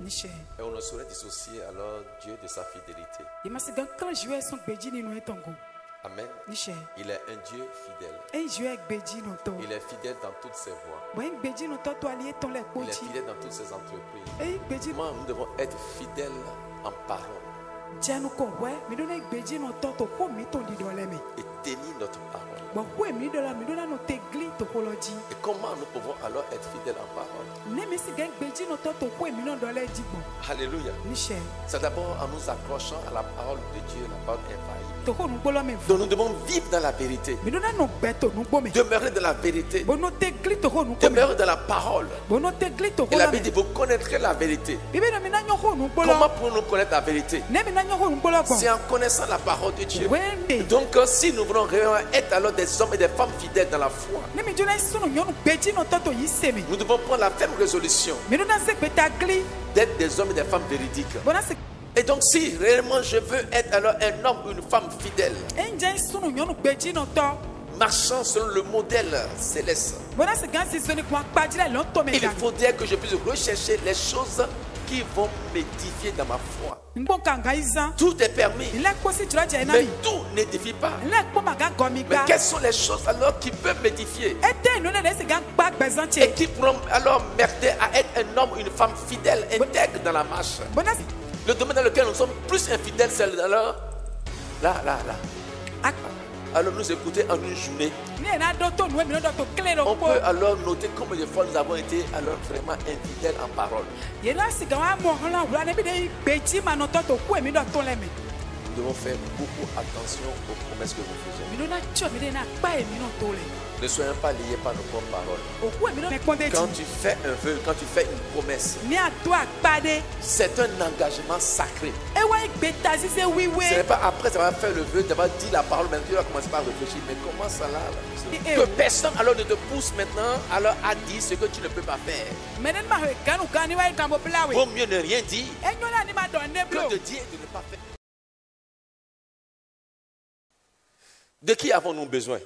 Et on ne saurait dissocier alors Dieu de sa fidélité. Amen. Il est un Dieu fidèle. Il est fidèle dans toutes ses voies. Il est fidèle dans toutes ses entreprises. Moi, nous devons être fidèles en parole. Et tenir notre parole. Et comment nous pouvons alors être fidèles en parole? Alléluia. C'est d'abord en nous accrochant à la parole de Dieu, la parole infaillible. Donc nous devons vivre dans la vérité. Demeurer dans la vérité. Demeurer dans la parole. Et la Bible dit, vous connaîtrez la vérité. Comment pouvons-nous connaître la vérité? C'est en connaissant la parole de Dieu. Donc si nous voulons réellement être alors des hommes et des femmes fidèles dans la foi, nous devons prendre la ferme résolution d'être des hommes et des femmes véridiques. Et donc si réellement je veux être alors un homme ou une femme fidèle, marchant selon le modèle céleste, il faudrait que je puisse rechercher les choses qui vont m'édifier dans ma foi. Tout est permis, mais tout n'édifie pas. Mais quelles sont les choses alors qui peuvent m'édifier et qui pourront alors m'aider à être un homme ou une femme fidèle, intègre dans la marche? Le domaine dans lequel nous sommes plus infidèles, c'est alors là. Alors nous écouter en une journée, on peut alors noter combien de fois nous avons été alors vraiment infidèles en parole. Nous devons faire beaucoup attention aux promesses que nous faisons. Ne soyons pas liés par nos propres paroles. Quand tu fais un vœu, quand tu fais une promesse, c'est un engagement sacré. Ce n'est pas après avoir fait le vœu, d'avoir dit la parole, maintenant tu vas commencer par réfléchir. Mais comment ça là? Que personne alors ne te pousse maintenant alors à dire ce que tu ne peux pas faire. Vaut mieux ne rien dire que de dire et de ne pas faire. De qui avons-nous besoin?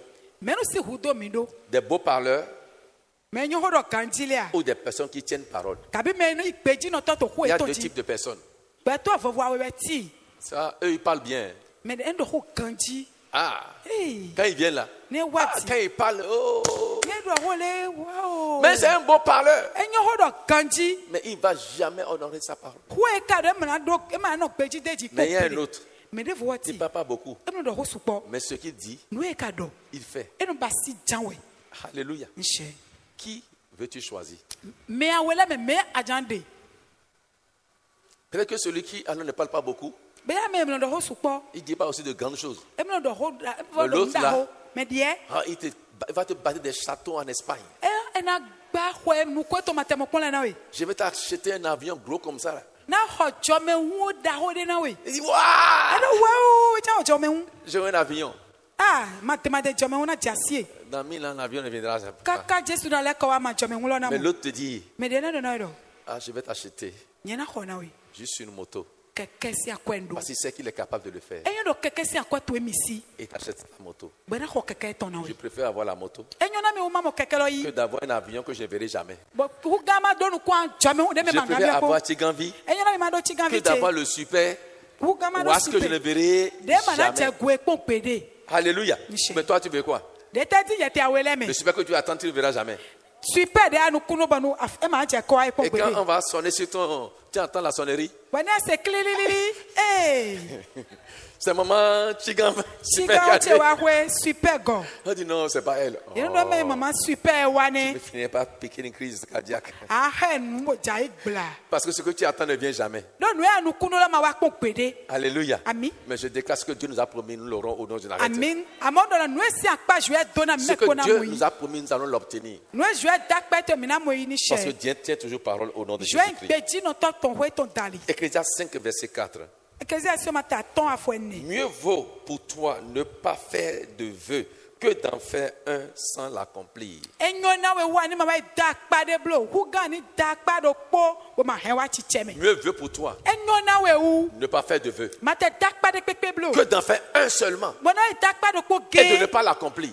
Des beaux parleurs ou des personnes qui tiennent parole? Il y a deux types de personnes. Ça, eux, ils parlent bien. Ah, quand ils viennent là, quand ils parlent, mais c'est un beau parleur. Mais il ne va jamais honorer sa parole. Mais il y a un autre. Il ne parle pas beaucoup. Mais ce qu'il dit, il fait. Alléluia. Qui veux-tu choisir? Peut-être que celui qui alors ne parle pas beaucoup, il ne dit pas aussi de grandes choses. Mais l'autre là, il va te bâtir des châteaux en Espagne. Je vais t'acheter un avion gros comme ça là. Il dit, waouh! J'ai un avion. Dans 1000 ans, l'avion ne viendra pas. Mais l'autre te dit, je vais t'acheter juste une moto. Parce qu'il sait qu'il est capable de le faire. Et t'achètes la moto. Je préfère avoir la moto que d'avoir un avion que je ne verrai jamais. Je préfère avoir Tiganvi que d'avoir le super Ouast que je ne verrai jamais. Alléluia. Mais toi, tu veux quoi? Le super que tu attends, tu ne le verras jamais. Et quand on va sonner sur ton... Tu entends la sonnerie? C'est maman Chigam super cardiaque. On dit non, c'est pas elle. Tu ne finirais pas piquer une crise cardiaque. Parce que ce que tu attends ne vient jamais. Alléluia. Mais je déclare que Dieu nous a promis, nous l'aurons au nom de Nazareth. Ce que Dieu nous a promis, nous allons l'obtenir. Parce que Dieu tient toujours parole au nom de Jésus-Christ. Ecclésiaste 5, verset 4. Mieux vaut pour toi ne pas faire de vœux que d'en faire un sans l'accomplir. Mieux vaut pour toi ne pas faire de vœux que d'en faire un seulement et de ne pas l'accomplir.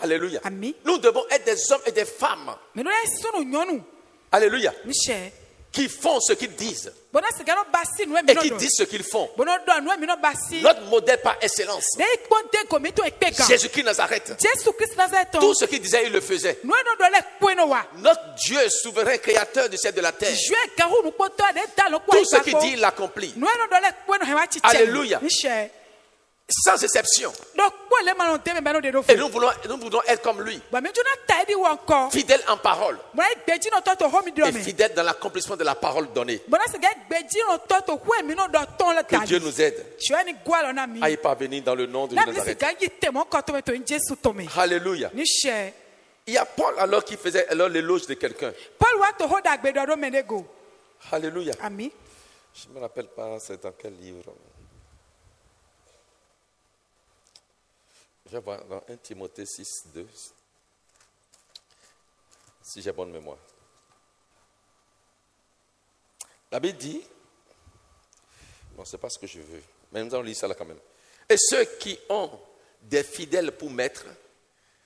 Alléluia. Nous devons être des hommes et des femmes. Alléluia. qui font ce qu'ils disent et qui disent ce qu'ils font. Notre modèle par excellence, Jésus-Christ Nazareth, tout ce qu'il disait, il le faisait. Notre Dieu souverain créateur du ciel et de la terre, tout ce qu'il dit, il l'accomplit. Alléluia. Sans exception. Et nous voulons être comme lui. Fidèle en parole. Et fidèle dans l'accomplissement de la parole donnée. Que Dieu nous aide à y parvenir dans le nom de Nazareth. Alléluia. Il y a Paul alors qui faisait l'éloge de quelqu'un. Alléluia. Je ne me rappelle pas c'est dans quel livre. Je vais voir dans 1 Timothée 6, 2, si j'ai bonne mémoire. La Bible dit, non, ce n'est pas ce que je veux, mais nous allons lire ça là quand même. Et ceux qui ont des fidèles pour maître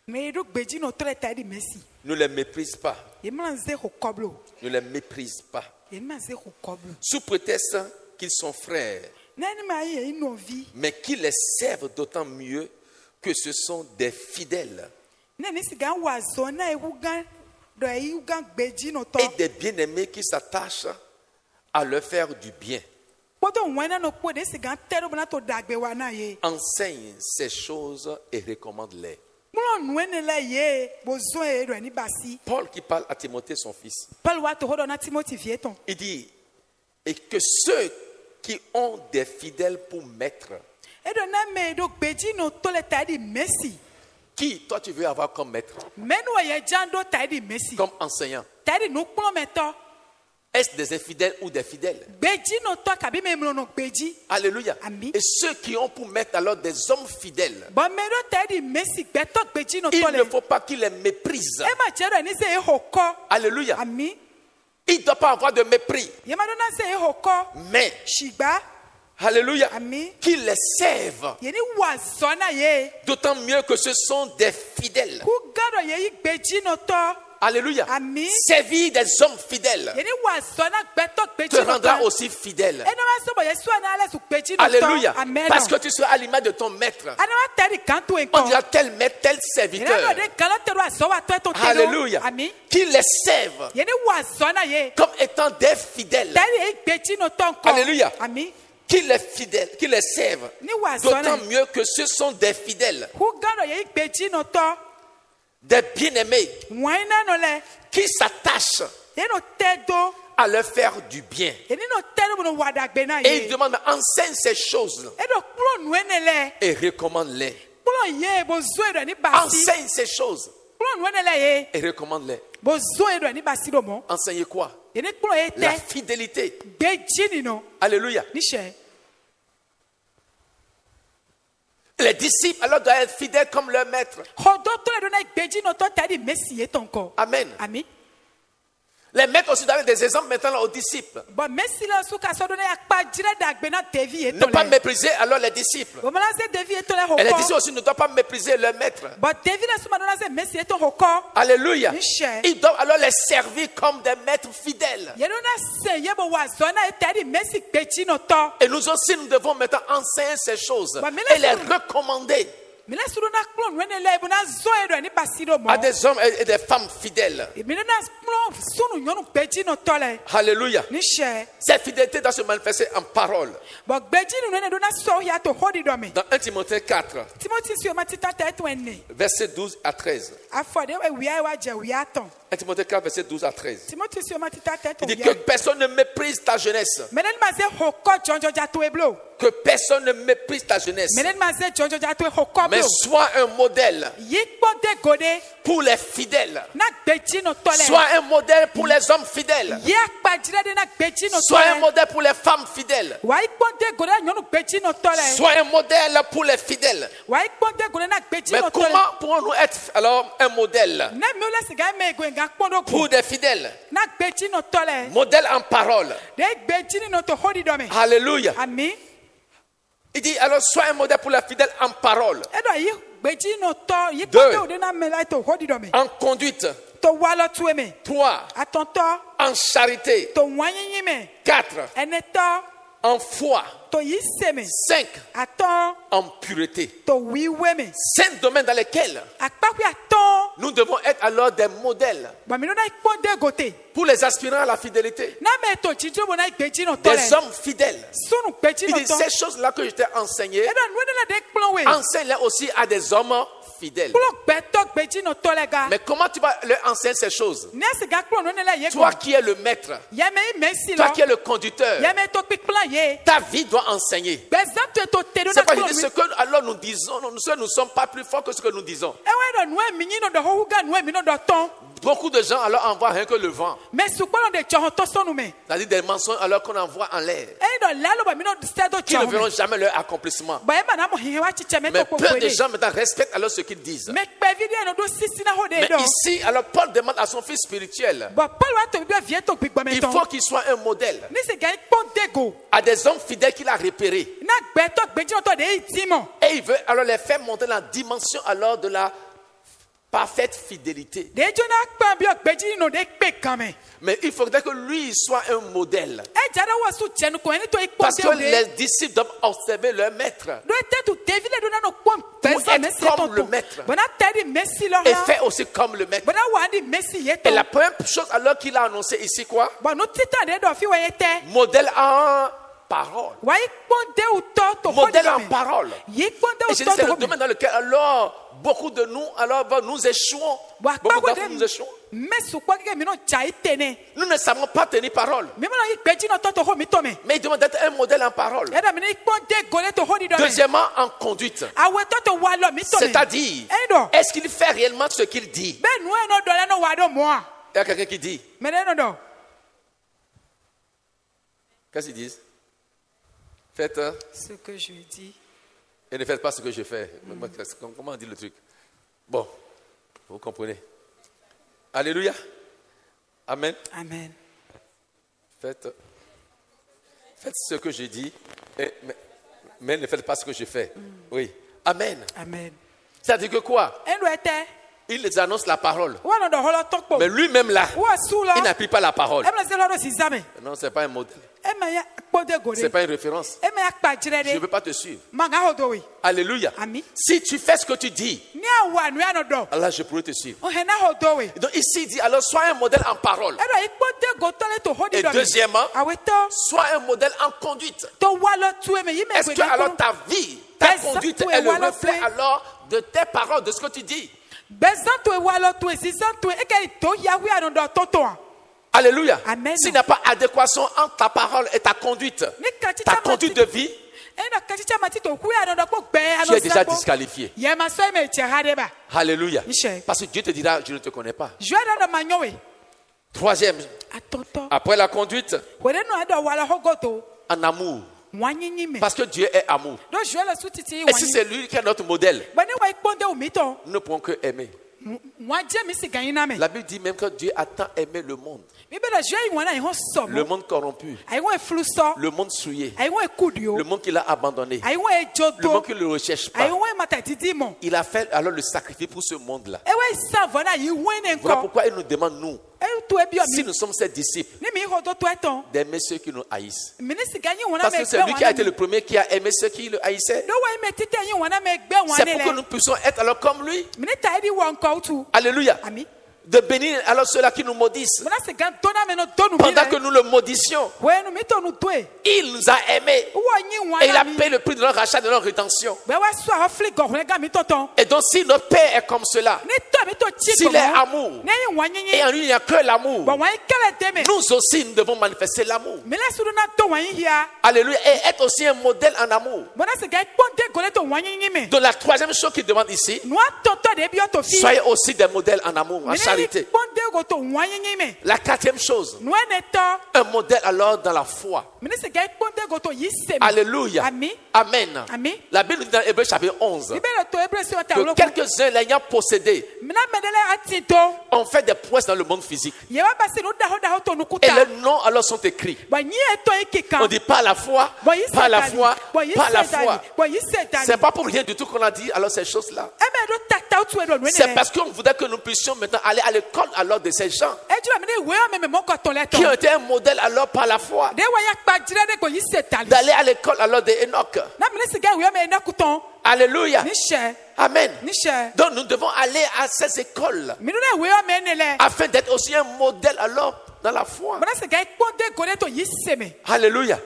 ne les méprisent pas. Ne les méprisent pas. Sous prétexte qu'ils sont frères, mais qu'ils les servent d'autant mieux que ce sont des fidèles et des bien-aimés qui s'attachent à leur faire du bien. Enseigne ces choses et recommande-les. Paul qui parle à Timothée, son fils, il dit, et que ceux qui ont des fidèles pour maître. Qui toi tu veux avoir comme maître? Comme enseignant? Est-ce des infidèles ou des fidèles? Alléluia. Et ceux qui ont pour maître alors des hommes fidèles, il ne faut pas qu'ils les méprisent. Alléluia. Il ne doit pas avoir de mépris. Mais alléluia, qu'ils les servent. D'autant mieux que ce sont des fidèles. Alléluia. Servir des hommes fidèles te rendra aussi fidèle. Alléluia. Parce que tu seras à l'image de ton maître. On dira tel maître, tel serviteur. Alléluia. Qu'ils les servent comme étant des fidèles. Alléluia. Qu'ils les servent d'autant mieux que ce sont des fidèles. Des bien-aimés qui s'attachent à leur faire du bien. Et il demande, enseigne ces choses et recommande-les. Enseigne ces choses et recommande-les. Enseignez quoi? La fidélité. Alléluia. Les disciples alors doivent être fidèles comme leur maître. Amen. Les maîtres aussi doivent être des exemples maintenant aux disciples. Ne pas mépriser alors les disciples. Et les disciples aussi ne doivent pas mépriser leur maître. Alléluia. Ils doivent alors les servir comme des maîtres fidèles. Et nous aussi nous devons maintenant enseigner ces choses et les recommander à des hommes et des femmes fidèles. Alléluia. Cette fidélité doit se manifester en parole. Dans 1 Timothée 4, verset 12 à 13. 1 Timothée 4, verset 12 à 13. Il dit que personne ne méprise ta jeunesse. Que personne ne méprise ta jeunesse. Mais sois un modèle pour les fidèles. Sois un modèle pour les hommes fidèles. Sois un modèle pour les femmes fidèles. Sois un modèle pour les fidèles. Mais comment pourrons-nous être alors un modèle pour des fidèles? Modèle en parole. Alléluia. Il dit alors sois un modèle pour les fidèles en parole. 2. En conduite. 3. En charité. 4. En foi. 5. En pureté. 5 domaines dans lesquels nous devons être alors des modèles pour les aspirants à la fidélité. Des hommes fidèles. Il dit ces choses-là que je t'ai enseignées, enseigne-les aussi à des hommes fidèles. Mais comment tu vas leur enseigner ces choses? Toi qui es le maître, toi qui es le conducteur, ta vie doit enseigner. C'est pas ce que alors nous disons, nous ne sommes pas plus forts que ce que nous disons. Beaucoup de gens alors envoient rien que le vent. C'est-à-dire des mensonges alors qu'on envoie en l'air, qui ne verront jamais leur accomplissement. Mais peu de gens maintenant respectent alors ce qu'ils disent. Mais ici, alors Paul demande à son fils spirituel, il faut qu'il soit un modèle à des hommes fidèles qu'il a repérés. Et il veut alors les faire monter dans la dimension alors de la parfaite fidélité. Mais il faudrait que lui soit un modèle. Parce que les disciples doivent observer leur maître pour être comme le maître et faire aussi comme le maître. Et la première chose alors qu'il a annoncé ici quoi? Modèle en parole. Modèle en parole. Et c'est le domaine dans lequel alors beaucoup de nous alors nous échouons. Beaucoup d'entre nous échouons. Nous ne savons pas tenir parole. Mais il demande d'être un modèle en parole. Deuxièmement, en conduite. C'est-à-dire, est-ce qu'il fait réellement ce qu'il dit? Il y a quelqu'un qui dit. Qu'est-ce qu'ils disent? Faites ce que je dis. Et ne faites pas ce que je fais. Comment on dit le truc? Bon, vous comprenez. Alléluia. Amen. Amen. Faites ce que je dis, mais ne faites pas ce que je fais. Oui. Amen. Amen. C'est-à-dire que quoi? Il les annonce la parole. Mais lui-même là, il n'applique pas la parole. Non, ce n'est pas un modèle. Ce n'est pas une référence. Je ne veux pas te suivre. Alléluia. Si tu fais ce que tu dis, alors je pourrais te suivre. Donc ici il dit alors sois un modèle en parole. Et deuxièmement, sois un modèle en conduite. Est-ce que alors ta vie, ta conduite est le reflet alors de tes paroles, de ce que tu dis? Alléluia. S'il n'y a pas adéquation entre ta parole et ta conduite de vie, tu es déjà disqualifié. Alléluia. Parce que Dieu te dira, je ne te connais pas. Troisième, après la conduite, en amour. Parce que Dieu est amour. Et si c'est lui qui est notre modèle, nous ne pouvons que aimer. La Bible dit même que Dieu a tant aimé le monde. Le monde corrompu. Le monde souillé. Le monde qu'il a abandonné. Le monde qui ne le recherche pas. Il a fait alors le sacrifice pour ce monde-là. Voilà pourquoi il nous demande, nous, si nous sommes ses disciples, d'aimer ceux qui nous haïssent. Parce que c'est lui qui a été le premier qui a aimé ceux qui le haïssaient. C'est pour que nous puissions être alors comme lui. Alléluia. De bénir alors ceux-là qui nous maudissent. Pendant que nous le maudissions, il nous a aimés. Et il a payé le prix de notre rachat, de notre rédemption. Et donc si notre Père est comme cela, s'il est amour, et en lui il n'y a que l'amour, nous aussi nous devons manifester l'amour. Alléluia. Et être aussi un modèle en amour. Donc la troisième chose qu'il demande ici, soyez aussi des modèles en amour, en charité. La quatrième chose, un modèle alors dans la foi. Alléluia. Amen. La Bible dit dans Hébreux chapitre 11 que quelques-uns l'ayant possédé ont fait des prouesses dans le monde physique. Et leurs noms alors sont écrits. On dit pas la foi, pas la foi, pas la foi. C'est pas pour rien du tout qu'on a dit alors ces choses-là. C'est parce qu'on voudrait que nous puissions maintenant aller à l'école alors de ces gens qui ont été un modèle alors par la foi. D'aller à l'école alors de Enoch. Alléluia. Amen. Donc nous devons aller à ces écoles afin d'être aussi un modèle alors dans la foi. Alléluia.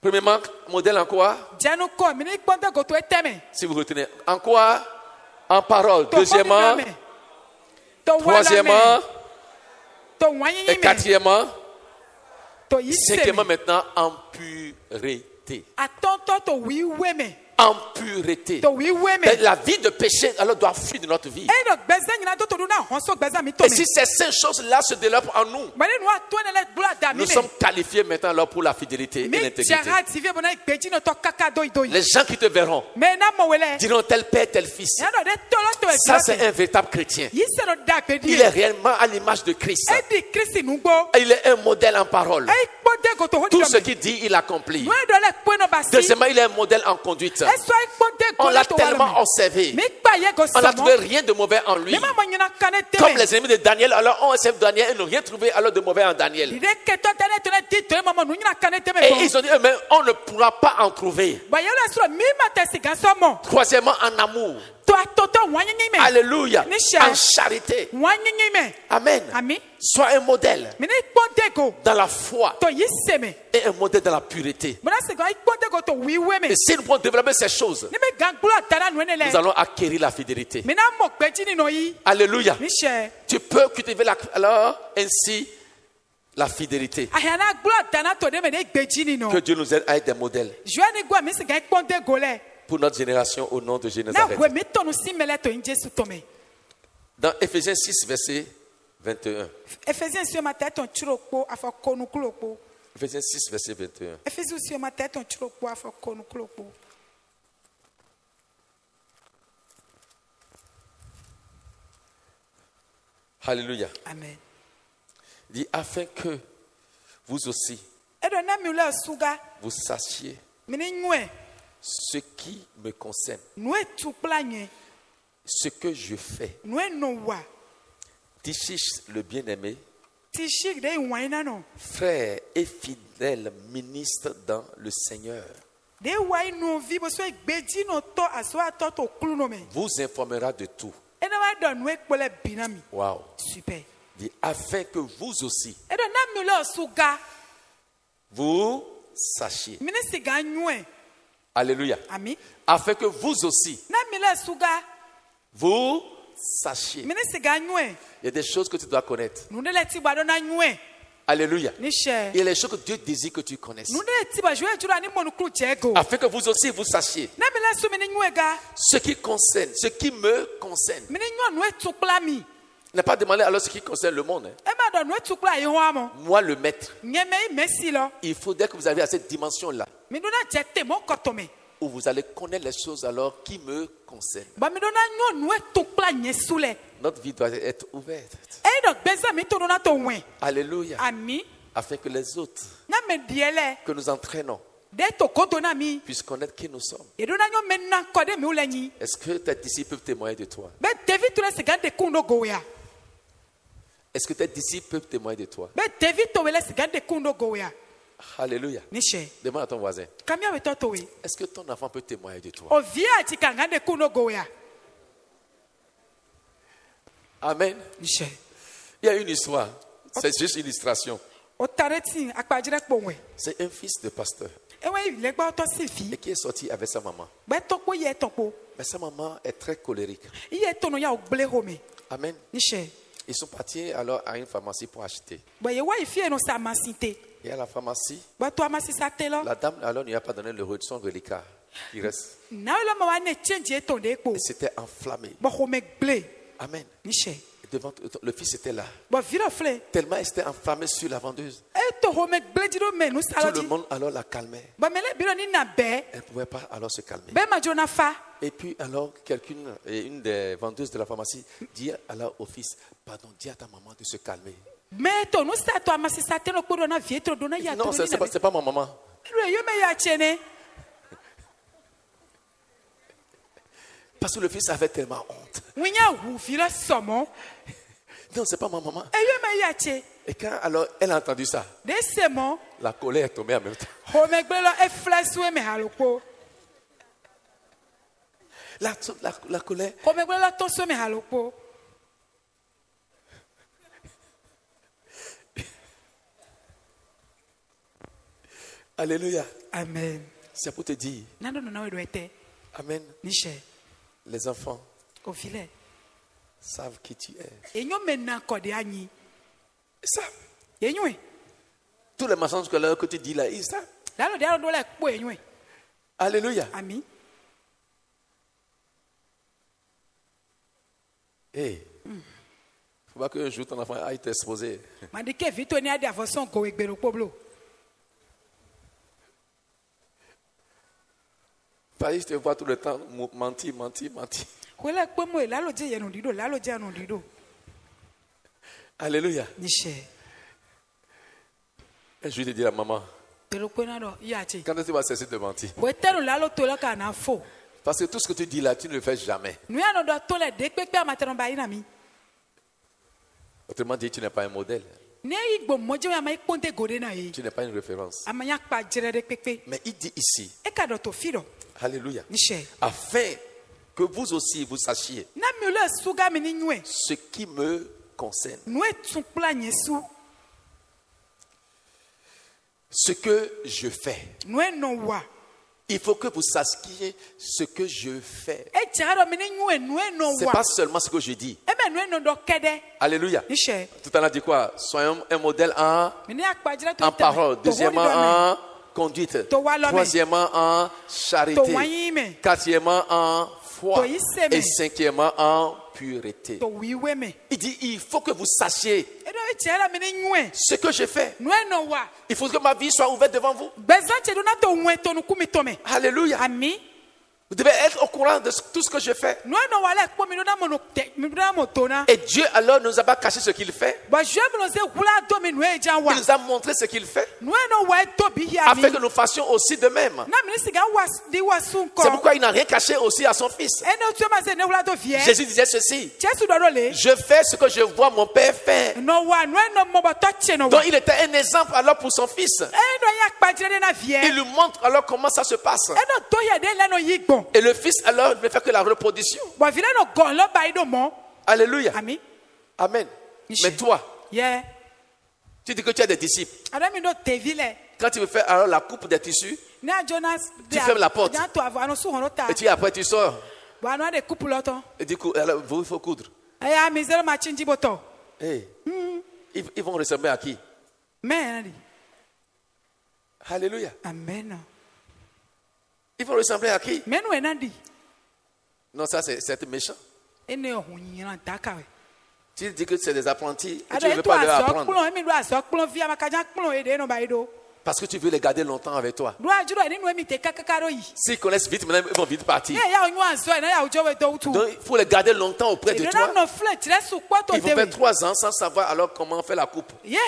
Premièrement, modèle en quoi? Si vous retenez. En quoi? En parole. Deuxièmement. Troisièmement. Et quatrièmement. Cinquièmement maintenant, en pureté. En pureté. La vie de péché alors doit fuir de notre vie. Et si ces 5 choses-là se développent en nous, nous sommes qualifiés maintenant alors pour la fidélité et l'intégrité. Les gens qui te verront diront tel père, tel fils. Ça c'est un véritable chrétien. Il est réellement à l'image de Christ. Il est un modèle en parole. Tout ce qu'il dit, il accomplit. Deuxièmement, il est un modèle en conduite. On l'a tellement observé. On n'a trouvé rien de mauvais en lui. Comme les ennemis de Daniel, alors on observe Daniel et n'ont rien trouvé alors de mauvais en Daniel. Et ils ont dit, mais on ne pourra pas en trouver. Troisièmement, en amour. Alléluia. En charité. Amen. Sois un modèle dans la foi et un modèle dans la pureté. Et si nous pouvons développer ces choses, nous allons acquérir la fidélité. Alléluia. Tu peux cultiver alors ainsi la fidélité. Que Dieu nous aide à être des modèles pour notre génération au nom de Jésus Nazareth. Dans Ephésiens 6, verset 21. Ephésiens 6, verset 21. Alléluia. Amen. Il dit afin que vous aussi vous sachiez ce qui me concerne, ce que je fais. Tichis le bien-aimé, frère et fidèle ministre dans le Seigneur, vous informera de tout. Wow. Super. Dit, afin que vous aussi vous sachiez. Alléluia. Amen. Afin que vous aussi vous sachiez. Il y a des choses que tu dois connaître. Alléluia. Il y a des choses que Dieu désire que tu connaisses. Afin que vous aussi vous sachiez ce qui concerne, ce qui me concerne. Il n'a pas demandé alors ce qui concerne le monde. Moi le maître. Il faudrait que vous arriviez à cette dimension-là, où vous allez connaître les choses alors qui me concernent. Notre vie doit être ouverte. Alléluia. Afin que les autres que nous entraînons puissent connaître qui nous sommes. Est-ce que tes disciples peuvent témoigner de toi? Est-ce que tes disciples peuvent témoigner de toi? Alléluia. Demande à ton voisin. Est-ce que ton enfant peut témoigner de toi? Amen. Il y a une histoire. C'est juste une illustration. C'est un fils de pasteur. Et qui est sorti avec sa maman. Mais sa maman est très colérique. Amen. Ils sont partis alors à une pharmacie pour acheter. Et à la pharmacie, la dame alors ne lui a pas donné son reliquat qui reste. Et c'était enflammé. Amen. Devant, le fils était là. Tellement il était enflammé sur la vendeuse. Tout le monde alors la calmait. Elle ne pouvait pas alors se calmer. Et puis alors une des vendeuses de la pharmacie dit alors au fils, pardon, dis à ta maman de se calmer. Non, c'est pas ma maman. Parce que le fils avait tellement honte. Non, c'est pas ma maman. Et quand alors elle a entendu ça, la colère est tombée en même temps. La colère. Alléluia. Amen. C'est pour te dire. Amen. Les enfants savent qui tu es. Ils savent. Tous les mensonges que tu dis là, ils savent. Alléluia. Amen. Hey. Faut pas qu'un jour ton enfant aille t'exposer. Paris, je te vois tout le temps mentir. Alléluia. Un jour, il dit à maman, quand est-ce que tu vas cesser de mentir? Parce que tout ce que tu dis là, tu ne le fais jamais. Autrement dit, tu n'es pas un modèle. Tu n'es pas une référence. Mais il dit ici, alléluia, afin que vous aussi vous sachiez ce qui me concerne, ce que je fais. Il faut que vous sachiez ce que je fais. C'est pas seulement ce que je dis. Alléluia. Tout à l'heure dit quoi? Soyons un modèle en parole. Deuxièmement en conduite. Troisièmement en charité. Quatrièmement en foi. Et cinquièmement en pureté. Il dit, il faut que vous sachiez ce que je fais. Il faut que ma vie soit ouverte devant vous. Alléluia. Vous devez être au courant de tout ce que je fais. Et Dieu alors nous a pas caché ce qu'il fait. Il nous a montré ce qu'il fait. Afin que nous fassions aussi de même. C'est pourquoi il n'a rien caché aussi à son fils. Jésus disait ceci: je fais ce que je vois mon Père faire. Donc il était un exemple alors pour son fils. Il lui montre alors comment ça se passe. Et le fils alors ne fait que la reproduction. Alléluia. Amen. Amen. Mais toi, tu dis que tu as des disciples. Quand tu veux faire alors la coupe des tissus, tu fermes la porte. Et tu après tu sors. Et du coup, alors, il faut coudre. Hey. Ils vont ressembler à qui? Alléluia. Amen. Il faut ressembler à qui? Non, ça c'est méchant. Tu dis que c'est des apprentis et tu ne veux pas leur apprendre. Parce que tu veux les garder longtemps avec toi. S'ils connaissent vite, maintenant ils vont vite partir. Donc il faut les garder longtemps auprès de toi. Ils vont faire 3 ans sans savoir alors comment faire la coupe. Et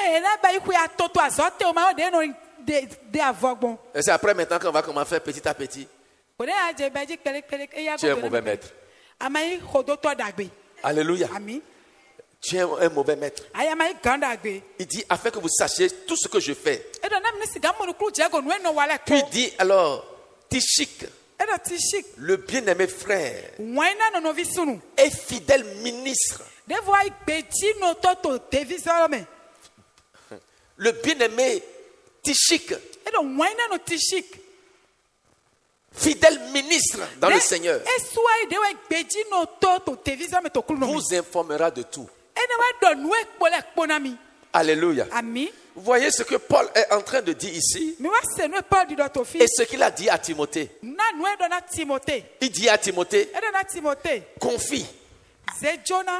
c'est après maintenant qu'on va commencer à faire petit à petit. Tu es un mauvais maître. Alléluia. Tu es un mauvais maître. Il dit afin que vous sachiez tout ce que je fais. Puis il dit alors, Tichik, le bien-aimé frère et fidèle ministre. Le bien-aimé Tichik, fidèle ministre dans le Seigneur, vous informera de tout. Alléluia. Vous voyez ce que Paul est en train de dire ici et ce qu'il a dit à Timothée. Il dit à Timothée, confie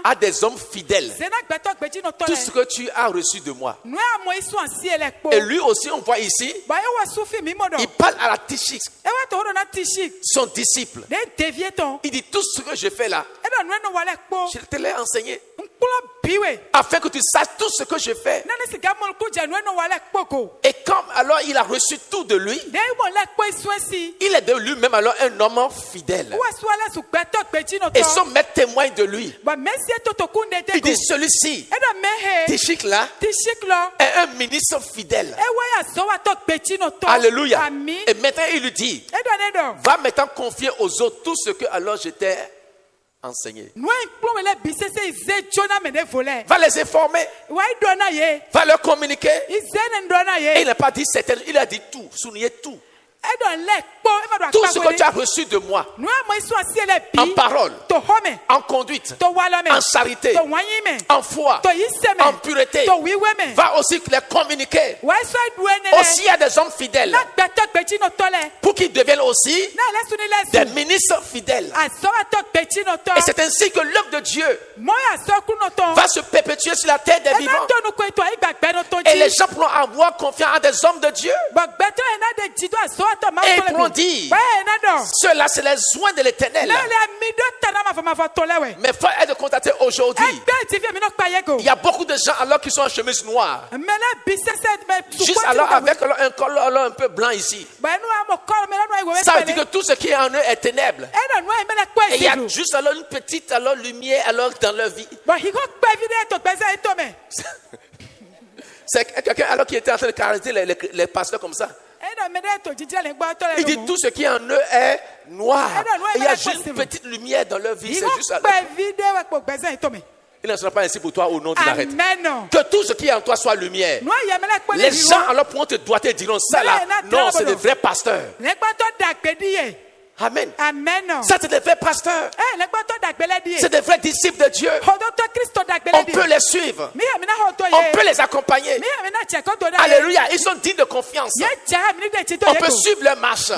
à des hommes fidèles tout ce que tu as reçu de moi. Et lui aussi on voit ici, il parle à la Tichik, son disciple. Il dit tout ce que je fais là, je te l'ai enseigné. afin que tu saches tout ce que je fais. Et comme alors il a reçu tout de lui, il est de lui-même alors un homme fidèle. Et son maître témoigne de lui. Il dit celui-ci, Tichik là, est un ministre fidèle. Alléluia. Et maintenant il lui dit, va maintenant confier aux autres tout ce que alors je t'ai enseigné. Va les informer. Va leur communiquer. Et il n'a pas dit certaines, il a dit tout, souligner tout. Tout ce que tu as reçu de moi, en parole, en conduite, en charité, en foi, en pureté, va aussi les communiquer aussi à des hommes fidèles pour qu'ils deviennent aussi des ministres fidèles. Et c'est ainsi que l'œuvre de Dieu va se perpétuer sur la terre des vivants. Et les gens pourront avoir confiance en des hommes de Dieu. Et ils pourront dire, ceux-là c'est les soins de l'Éternel. Mais faut être contacté aujourd'hui. Il y a beaucoup de gens alors qui sont en chemise noire. Juste alors avec un col un peu blanc ici. Ça veut dire que tout ce qui est en eux est ténèbres. Et il y a juste alors une petite lumière alors dans leur vie. C'est quelqu'un alors qui était en train de caractériser les pasteurs comme ça. Il dit tout ce qui en eux est noir. Et il y a juste une petite lumière dans leur vie. C'est juste il ne sera pas ainsi pour toi au nom de l'arrêt. Que tout ce qui est en toi soit lumière. Les gens alors pourront te doigter et diront ça là. Non, c'est des vrais pasteurs. Amen. Ça, c'est des vrais pasteurs. C'est des vrais disciples de Dieu. On peut les suivre. On peut les accompagner. Alléluia. Ils sont dignes de confiance. On peut suivre leur marche.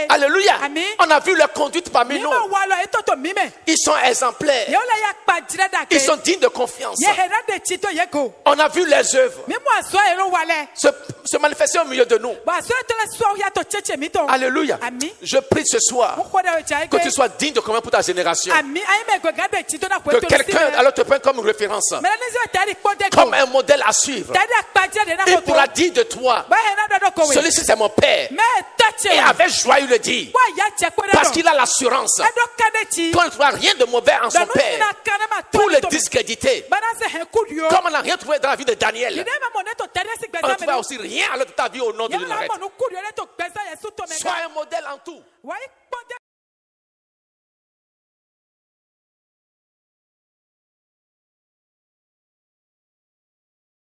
Alléluia. On a vu leur conduite parmi nous. Ils sont exemplaires. Ils sont dignes de confiance. On a vu les œuvres se manifester au milieu de nous. Alléluia. Je prie ce soir que tu sois digne de confiance pour ta génération. Que quelqu'un alors te prenne comme référence, comme un modèle à suivre. Il pourra dire de toi, celui-ci c'est mon père. Et avec joie il le dit. Parce qu'il a l'assurance qu'on ne trouvera rien de mauvais en son père pour le discréditer. Comme on n'a rien trouvé dans la vie de Daniel, on ne trouvera aussi rien dans ta vie au nom de Nazareth. Sois un modèle en tout.